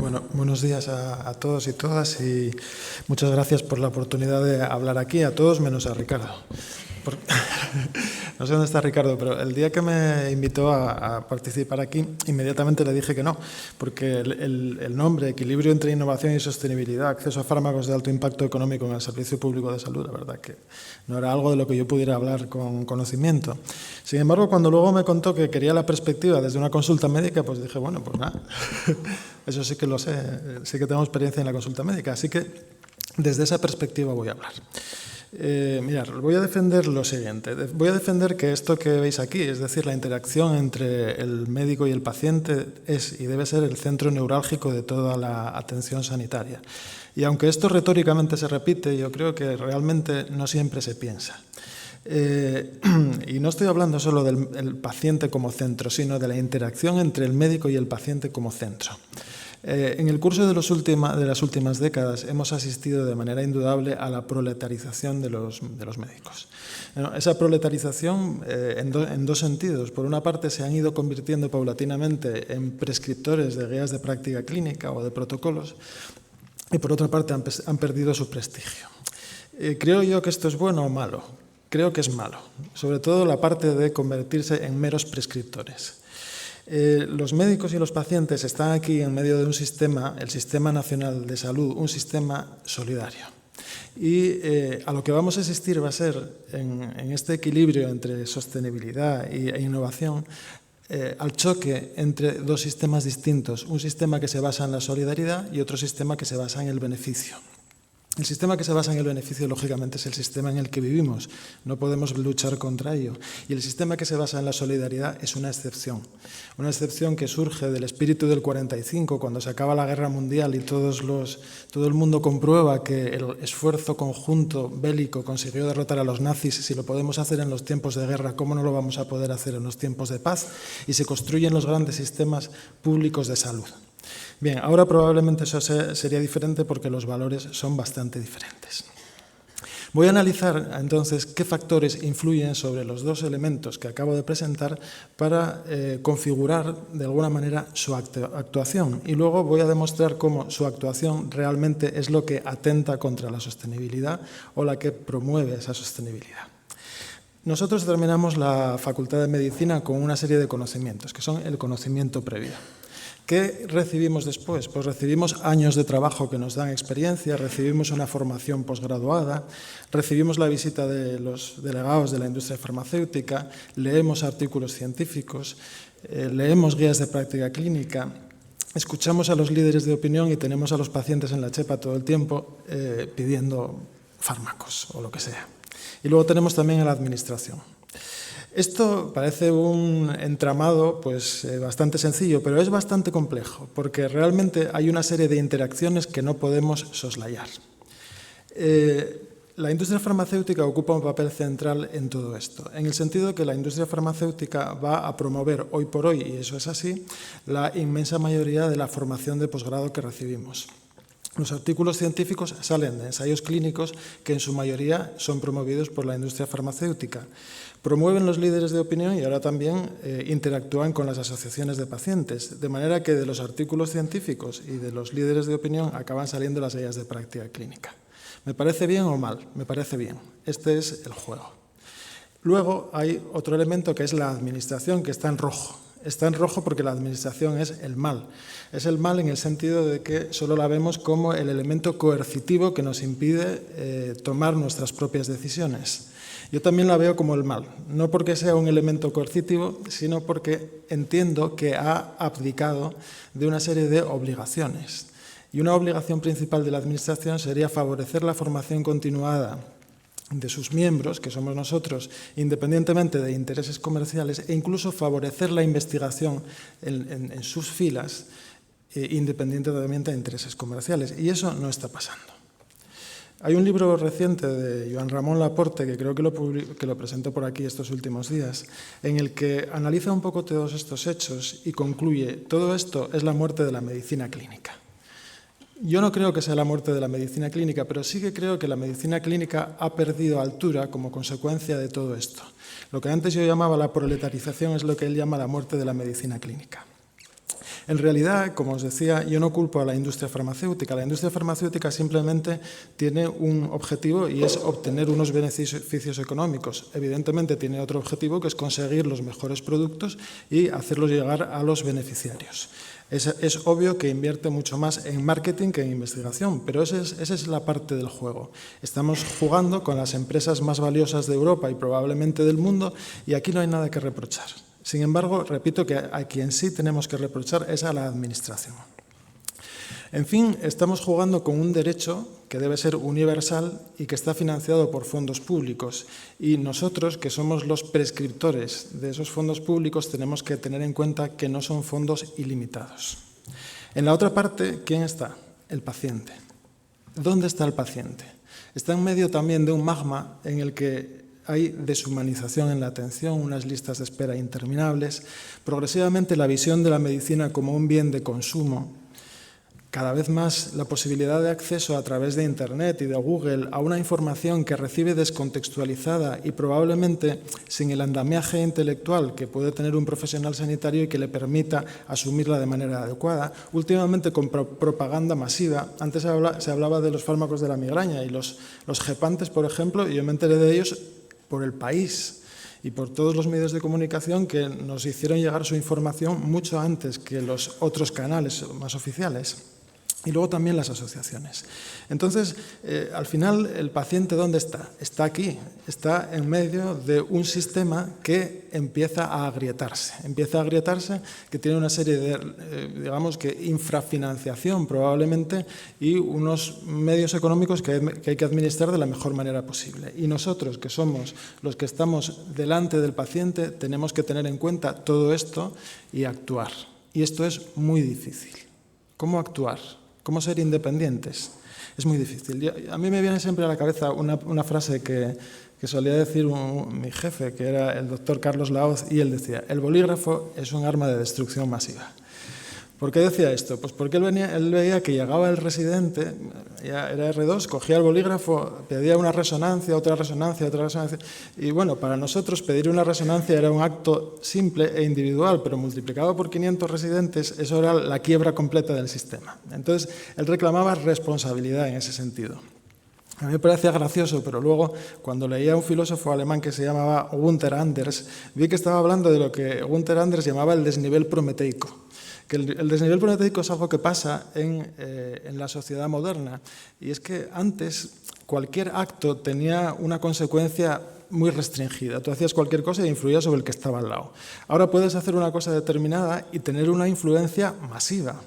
Bueno, buenos días a todos y todas y muchas gracias por la oportunidad de hablar aquí, a todos menos a Ricardo. No sé dónde está Ricardo, pero el día que me invitó a participar aquí, inmediatamente le dije que no, porque el nombre, equilibrio entre innovación y sostenibilidad, acceso a fármacos de alto impacto económico en el servicio público de salud, la verdad que no era algo de lo que yo pudiera hablar con conocimiento. Sin embargo, cuando luego me contó que quería la perspectiva desde una consulta médica, pues dije, bueno, pues nada, eso sí que lo sé, sí que tengo experiencia en la consulta médica, así que desde esa perspectiva voy a hablar. Mirad, voy a defender lo siguiente. Voy a defender que esto que veis aquí, es decir, la interacción entre el médico y el paciente, es y debe ser el centro neurálgico de toda la atención sanitaria. Y aunque esto retóricamente se repite, yo creo que realmente no siempre se piensa. Y no estoy hablando solo del paciente como centro, sino de la interacción entre el médico y el paciente como centro. En el curso de las últimas décadas hemos asistido de manera indudable a la proletarización de los médicos. Bueno, esa proletarización en dos sentidos. Por una parte, se han ido convirtiendo paulatinamente en prescriptores de guías de práctica clínica o de protocolos, y por otra parte han perdido su prestigio. ¿Creo yo que esto es bueno o malo? Creo que es malo, sobre todo la parte de convertirse en meros prescriptores. Los médicos y los pacientes están aquí en medio de un sistema, el Sistema Nacional de Salud, un sistema solidario. Y a lo que vamos a asistir va a ser, en este equilibrio entre sostenibilidad e innovación, al choque entre dos sistemas distintos, un sistema que se basa en la solidaridad y otro sistema que se basa en el beneficio. El sistema que se basa en el beneficio, lógicamente, es el sistema en el que vivimos. No podemos luchar contra ello. Y el sistema que se basa en la solidaridad es una excepción. Una excepción que surge del espíritu del 45, cuando se acaba la guerra mundial y todo el mundo comprueba que el esfuerzo conjunto bélico consiguió derrotar a los nazis. Si lo podemos hacer en los tiempos de guerra, ¿cómo no lo vamos a poder hacer en los tiempos de paz? Y se construyen los grandes sistemas públicos de salud. Bien, ahora probablemente eso sería diferente porque los valores son bastante diferentes. Voy a analizar entonces qué factores influyen sobre los dos elementos que acabo de presentar para configurar de alguna manera su actuación, y luego voy a demostrar cómo su actuación realmente es lo que atenta contra la sostenibilidad o la que promueve esa sostenibilidad. Nosotros terminamos la Facultad de Medicina con una serie de conocimientos, que son el conocimiento previo. ¿Qué recibimos después? Pues recibimos años de trabajo que nos dan experiencia, recibimos una formación posgraduada, recibimos la visita de los delegados de la industria farmacéutica, leemos artículos científicos, leemos guías de práctica clínica, escuchamos a los líderes de opinión y tenemos a los pacientes en la chepa todo el tiempo pidiendo fármacos o lo que sea. Y luego tenemos también a la administración. Esto parece un entramado bastante sencillo, pero es bastante complejo, porque realmente hay una serie de interacciones que no podemos soslayar. La industria farmacéutica ocupa un papel central en todo esto, en el sentido de que la industria farmacéutica va a promover hoy por hoy, y eso es así, la inmensa mayoría de la formación de posgrado que recibimos. Los artículos científicos salen de ensayos clínicos que en su mayoría son promovidos por la industria farmacéutica. Promueven los líderes de opinión y ahora también interactúan con las asociaciones de pacientes, de manera que de los artículos científicos y de los líderes de opinión acaban saliendo las guías de práctica clínica. ¿Me parece bien o mal? Me parece bien. Este es el juego. Luego hay otro elemento que es la administración, que está en rojo. Está en rojo porque la administración es el mal. Es el mal en el sentido de que solo la vemos como el elemento coercitivo que nos impide tomar nuestras propias decisiones. Yo también la veo como el mal, no porque sea un elemento coercitivo, sino porque entiendo que ha abdicado de una serie de obligaciones. Y una obligación principal de la administración sería favorecer la formación continuada de sus miembros, que somos nosotros, independientemente de intereses comerciales, e incluso favorecer la investigación en sus filas, independientemente de intereses comerciales. Y eso no está pasando. Hay un libro reciente de Joan Ramon Laporte, que creo que lo presentó por aquí estos últimos días, en el que analiza un poco todos estos hechos y concluye: todo esto es la muerte de la medicina clínica. Yo no creo que sea la muerte de la medicina clínica, pero sí que creo que la medicina clínica ha perdido altura como consecuencia de todo esto. Lo que antes yo llamaba la proletarización es lo que él llama la muerte de la medicina clínica. En realidad, como os decía, yo no culpo a la industria farmacéutica. La industria farmacéutica simplemente tiene un objetivo y es obtener unos beneficios económicos. Evidentemente tiene otro objetivo, que es conseguir los mejores productos y hacerlos llegar a los beneficiarios. Es obvio que invierte mucho más en marketing que en investigación, pero esa es la parte del juego. Estamos jugando con las empresas más valiosas de Europa y probablemente del mundo, y aquí no hay nada que reprochar. Sin embargo, repito que a quien sí tenemos que reprochar es a la Administración. En fin, estamos jugando con un derecho que debe ser universal y que está financiado por fondos públicos. Y nosotros, que somos los prescriptores de esos fondos públicos, tenemos que tener en cuenta que no son fondos ilimitados. En la otra parte, ¿quién está? El paciente. ¿Dónde está el paciente? Está en medio también de un magma en el que hay deshumanización en la atención, unas listas de espera interminables, progresivamente la visión de la medicina como un bien de consumo, cada vez más la posibilidad de acceso a través de Internet y de Google a una información que recibe descontextualizada y probablemente sin el andamiaje intelectual que puede tener un profesional sanitario y que le permita asumirla de manera adecuada. Últimamente con propaganda masiva, antes se hablaba de los fármacos de la migraña y los gepantes, por ejemplo, y yo me enteré de ellos por El País y por todos los medios de comunicación que nos hicieron llegar su información mucho antes que los otros canales más oficiales. Y luego también las asociaciones. Entonces, al final, ¿el paciente dónde está? Está aquí, está en medio de un sistema que empieza a agrietarse. Empieza a agrietarse, que tiene una serie de, digamos que, infrafinanciación probablemente y unos medios económicos que hay que administrar de la mejor manera posible. Y nosotros, que somos los que estamos delante del paciente, tenemos que tener en cuenta todo esto y actuar. Y esto es muy difícil. ¿Cómo actuar? ¿Cómo ser independientes? Es muy difícil. A mí me viene siempre a la cabeza una frase que solía decir mi jefe, que era el doctor Carlos Laoz, y él decía: el bolígrafo es un arma de destrucción masiva. ¿Por qué decía esto? Pues porque él veía que llegaba el residente, ya era R2, cogía el bolígrafo, pedía una resonancia, otra resonancia, otra resonancia. Y bueno, para nosotros pedir una resonancia era un acto simple e individual, pero multiplicado por 500 residentes, eso era la quiebra completa del sistema. Entonces, él reclamaba responsabilidad en ese sentido. A mí me parecía gracioso, pero luego, cuando leía a un filósofo alemán que se llamaba Gunther Anders, vi que estaba hablando de lo que Gunther Anders llamaba el desnivel prometeico. Que el desnivel prometeico es algo que pasa en la sociedad moderna, y es que antes cualquier acto tenía una consecuencia muy restringida. Tú hacías cualquier cosa e influía sobre el que estaba al lado. Ahora puedes hacer una cosa determinada y tener una influencia masiva.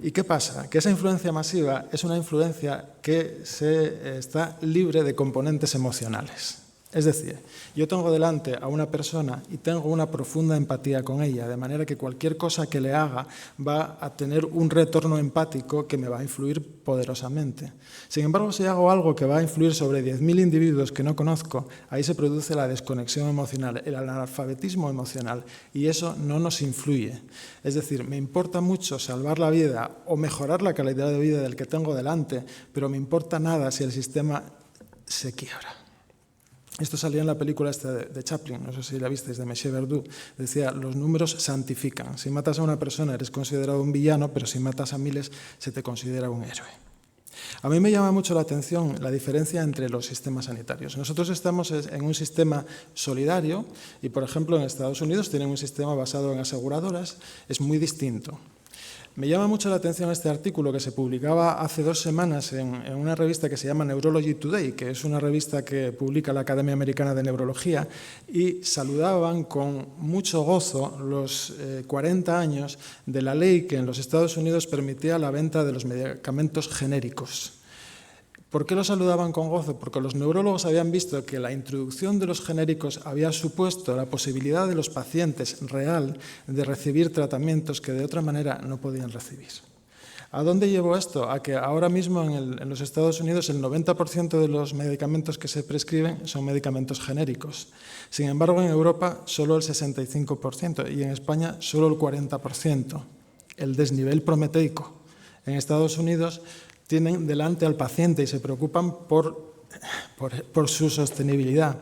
¿Y qué pasa? Que esa influencia masiva es una influencia que está libre de componentes emocionales. Es decir, yo tengo delante a una persona y tengo una profunda empatía con ella, de manera que cualquier cosa que le haga va a tener un retorno empático que me va a influir poderosamente. Sin embargo, si hago algo que va a influir sobre 10.000 individuos que no conozco, ahí se produce la desconexión emocional, el analfabetismo emocional, y eso no nos influye. Es decir, me importa mucho salvar la vida o mejorar la calidad de vida del que tengo delante, pero me importa nada si el sistema se quiebra. Esto salía en la película esta de Chaplin, no sé si la visteis, de Monsieur Verdoux. Decía: los números santifican. Si matas a una persona eres considerado un villano, pero si matas a miles se te considera un héroe. A mí me llama mucho la atención la diferencia entre los sistemas sanitarios. Nosotros estamos en un sistema solidario y, por ejemplo, en Estados Unidos tienen un sistema basado en aseguradoras. Es muy distinto. Me llama mucho la atención este artículo que se publicaba hace 2 semanas en una revista que se llama Neurology Today, que es una revista que publica la Academia Americana de Neurología, y saludaban con mucho gozo los 40 años de la ley que en los Estados Unidos permitía la venta de los medicamentos genéricos. ¿Por qué lo saludaban con gozo? Porque los neurólogos habían visto que la introducción de los genéricos había supuesto la posibilidad de los pacientes real de recibir tratamientos que de otra manera no podían recibir. ¿A dónde llevó esto? A que ahora mismo en los Estados Unidos el 90% de los medicamentos que se prescriben son medicamentos genéricos. Sin embargo, en Europa solo el 65% y en España solo el 40%. El desnivel prometeico. En Estados Unidos tienen delante al paciente y se preocupan por su sostenibilidad.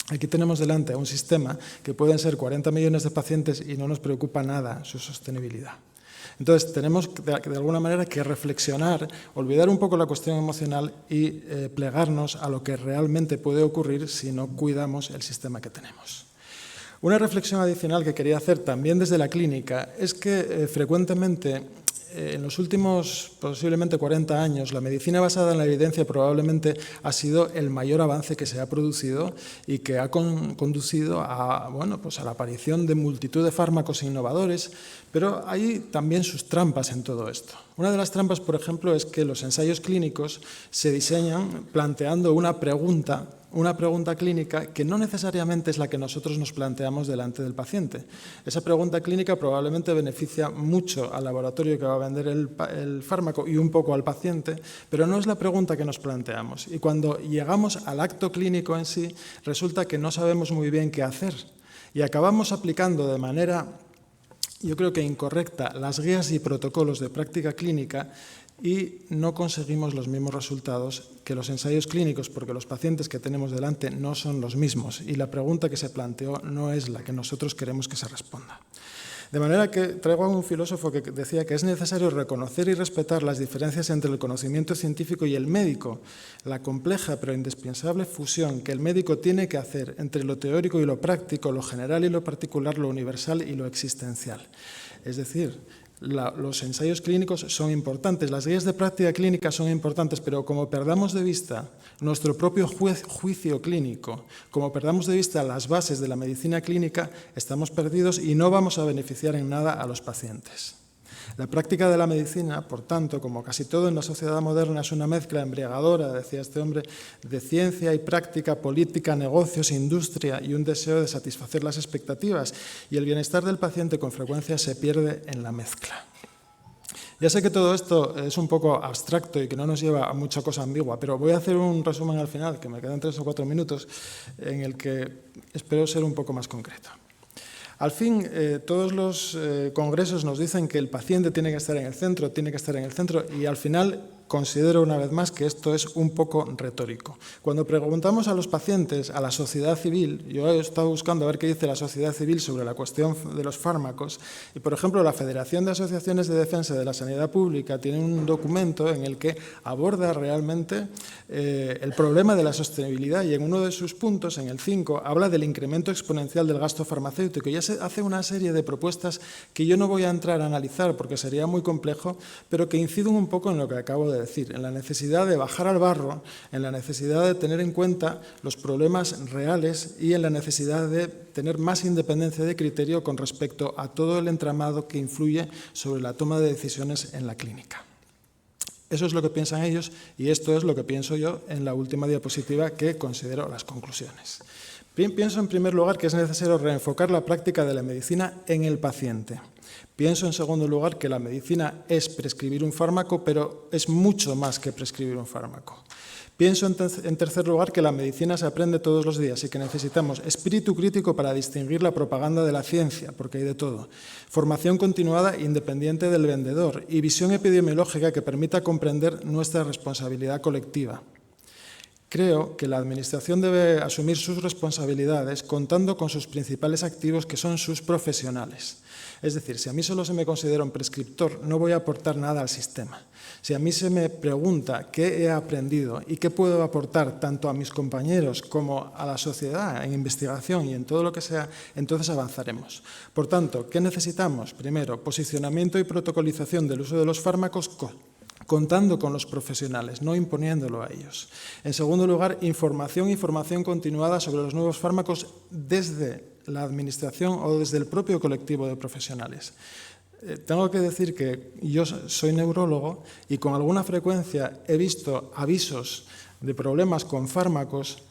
Aquí tenemos delante a un sistema que pueden ser 40 millones de pacientes y no nos preocupa nada su sostenibilidad. Entonces, tenemos de alguna manera que reflexionar, olvidar un poco la cuestión emocional y plegarnos a lo que realmente puede ocurrir si no cuidamos el sistema que tenemos. Una reflexión adicional que quería hacer también desde la clínica es que frecuentemente en los últimos posiblemente 40 años la medicina basada en la evidencia probablemente ha sido el mayor avance que se ha producido y que ha conducido a, bueno, pues a la aparición de multitud de fármacos innovadores, pero hay también sus trampas en todo esto. Una de las trampas, por ejemplo, es que los ensayos clínicos se diseñan planteando una pregunta clínica que no necesariamente es la que nosotros nos planteamos delante del paciente. Esa pregunta clínica probablemente beneficia mucho al laboratorio que va a vender el fármaco y un poco al paciente, pero no es la pregunta que nos planteamos. Y cuando llegamos al acto clínico en sí, resulta que no sabemos muy bien qué hacer y acabamos aplicando de manera, yo creo que incorrecta, las guías y protocolos de práctica clínica y no conseguimos los mismos resultados que los ensayos clínicos porque los pacientes que tenemos delante no son los mismos y la pregunta que se planteó no es la que nosotros queremos que se responda. De manera que traigo a un filósofo que decía que es necesario reconocer y respetar las diferencias entre el conocimiento científico y el médico, la compleja pero indispensable fusión que el médico tiene que hacer entre lo teórico y lo práctico, lo general y lo particular, lo universal y lo existencial. Es decir, los ensayos clínicos son importantes, las guías de práctica clínica son importantes, pero como perdamos de vista nuestro propio juicio clínico, como perdamos de vista las bases de la medicina clínica, estamos perdidos y no vamos a beneficiar en nada a los pacientes. La práctica de la medicina, por tanto, como casi todo en la sociedad moderna, es una mezcla embriagadora, decía este hombre, de ciencia y práctica, política, negocios, industria y un deseo de satisfacer las expectativas. Y el bienestar del paciente con frecuencia se pierde en la mezcla. Ya sé que todo esto es un poco abstracto y que no nos lleva a mucha cosa ambigua, pero voy a hacer un resumen al final, que me quedan 3 o 4 minutos, en el que espero ser un poco más concreto. Al fin, todos los congresos nos dicen que el paciente tiene que estar en el centro, y al final considero una vez más que esto es un poco retórico. Cuando preguntamos a los pacientes, a la sociedad civil, yo he estado buscando a ver qué dice la sociedad civil sobre la cuestión de los fármacos, y por ejemplo la Federación de Asociaciones de Defensa de la Sanidad Pública tiene un documento en el que aborda realmente el problema de la sostenibilidad y en uno de sus puntos, en el 5, habla del incremento exponencial del gasto farmacéutico y ya se hace una serie de propuestas que yo no voy a entrar a analizar porque sería muy complejo, pero que inciden un poco en lo que acabo de decir, en la necesidad de bajar al barro, en la necesidad de tener en cuenta los problemas reales y en la necesidad de tener más independencia de criterio con respecto a todo el entramado que influye sobre la toma de decisiones en la clínica. Eso es lo que piensan ellos y esto es lo que pienso yo en la última diapositiva que considero las conclusiones. Pienso en primer lugar que es necesario reenfocar la práctica de la medicina en el paciente. Pienso en segundo lugar que la medicina es prescribir un fármaco, pero es mucho más que prescribir un fármaco. Pienso en tercer lugar que la medicina se aprende todos los días y que necesitamos espíritu crítico para distinguir la propaganda de la ciencia, porque hay de todo, formación continuada independiente del vendedor y visión epidemiológica que permita comprender nuestra responsabilidad colectiva. Creo que la Administración debe asumir sus responsabilidades contando con sus principales activos, que son sus profesionales. Es decir, si a mí solo se me considera un prescriptor, no voy a aportar nada al sistema. Si a mí se me pregunta qué he aprendido y qué puedo aportar tanto a mis compañeros como a la sociedad en investigación y en todo lo que sea, entonces avanzaremos. Por tanto, ¿qué necesitamos? Primero, posicionamiento y protocolización del uso de los fármacos contando con los profesionales, no imponiéndolo a ellos. En segundo lugar, información y formación continuada sobre los nuevos fármacos desde la Administración o desde el propio colectivo de profesionales. Tengo que decir que yo soy neurólogo y con alguna frecuencia he visto avisos de problemas con fármacos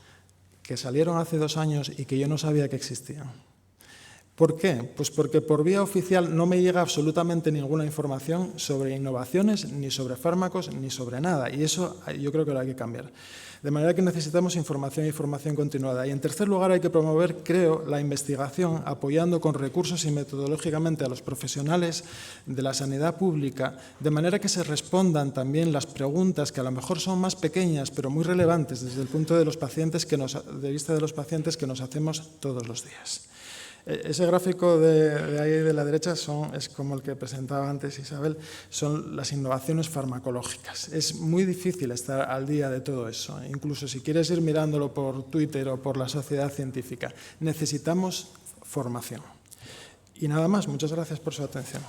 que salieron hace 2 años y que yo no sabía que existían. ¿Por qué? Pues porque por vía oficial no me llega absolutamente ninguna información sobre innovaciones, ni sobre fármacos, ni sobre nada. Y eso yo creo que lo hay que cambiar. De manera que necesitamos información y formación continuada. Y en tercer lugar hay que promover, creo, la investigación apoyando con recursos y metodológicamente a los profesionales de la sanidad pública, de manera que se respondan también las preguntas que a lo mejor son más pequeñas, pero muy relevantes desde el punto de vista de los pacientes que nos hacemos todos los días. Ese gráfico de ahí de la derecha es como el que presentaba antes Isabel, son las innovaciones farmacológicas. Es muy difícil estar al día de todo eso, incluso si quieres ir mirándolo por Twitter o por la sociedad científica. Necesitamos formación. Y nada más, muchas gracias por su atención.